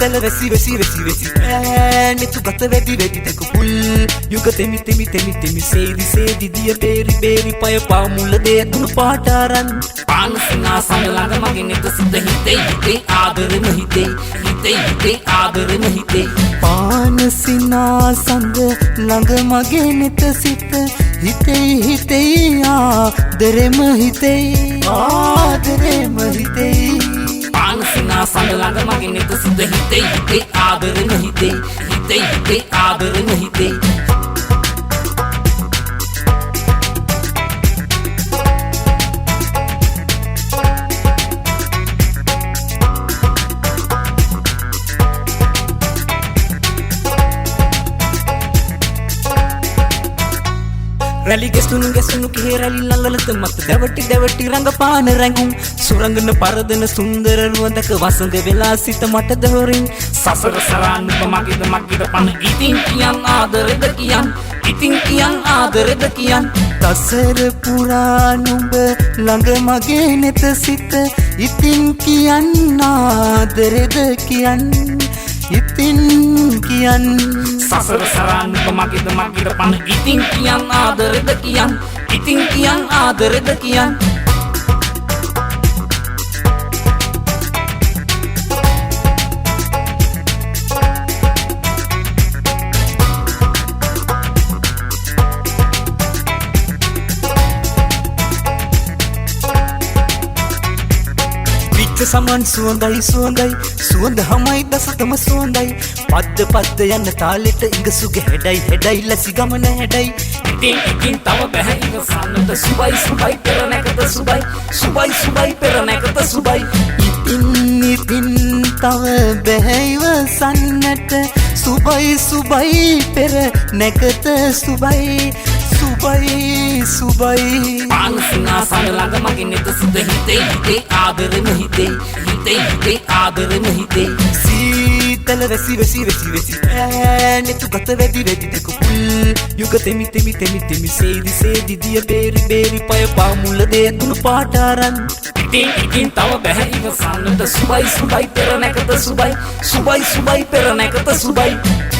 සීතල වැසි වැසි වැසි වැසි නෙතු ගත වැඩි වැඩි තක පුල් යුග තෙමි තෙමි තෙමි තෙමි සේදි සේදි දිය බේරි බේරි පය පාමුල දේ දුණු පාට අරන් පානසිනා සමලඟ මගේ නෙත සිත හිතේ හිතේ ආදරෙම හිතේ හිතේ හිතේ ආදරෙම හිතේ පානසිනා සංග ළඟ මගේ නෙත සිත හිතේ හිතේ ආදරෙම හිතේ ආදරෙම හිතේ පානසිනා සමලඟ මගේ නෙත සිත හිතේ හිතේ ආදරෙම හිතේ හිතේ හිතේ ආදරෙම හිතේ රැලි ගැසුණු කිහේ රැලි ළඟලත මත දැවටි දැවටි රඟපාන රැඟුම් සුරංගන පරදන සුන්දර රුවඳක වසඟ වෙලා සිත මටද හොරින් සසර සරන්න මගේද මගේද පන ඉතින් කියන් ආදරෙද කියන් ඉතින් කියන් ආදරෙද කියන් තසර පුරා නුඹ ළඟ මගේ නෙත සිත ඉතින් කියන් ආදරෙද කියන් ඉතින් කියන් සසර සරන්න මගේද මගේද පන ඉතින් කියන් ආදරෙද කියන් ඉතින් කියන් ආදරෙද කියන් සමන් සුවඳයි සුවඳයි සුවඳ හමයි දසතම සුවඳයි පද්ද පද්ද යන්න තාලෙට ඉඟසුගේ හැඩයි හැඩයි ලැසි ගමන හැඩයි ඉතින් තව බැහැ ඉවසන්නට සුබයි සුබයි පෙර නැකත සුබයි සුබයි සුබයි පෙර නැකත සුබයි ඉතින් තව බැහැ ඉවසන්නට සුබයි සුබයි පෙර නැකත සුබයි සුබයි සුබයි පානසිනා සමලඟ මගේ නෙත සිත හිතේ හිතේ ආදරෙම හිතේ හිතේ හිතේ ආදරෙම හිතේ සීතල වැසි වැසි වැසි වැසි නෙතු ගත වැඩි වැඩි තක පුල් යුග තෙමි තෙමි තෙමි තෙමි සේදි සේදි දිය බේරි බේරි පය පාමුල දේ දුණු පාට අරන් ඉතින් තව බැහැ ඉවසන්නට සුබයි සුබයි පෙර නැකත සුබයි සුබයි සුබයි පෙර නැකත සුබයි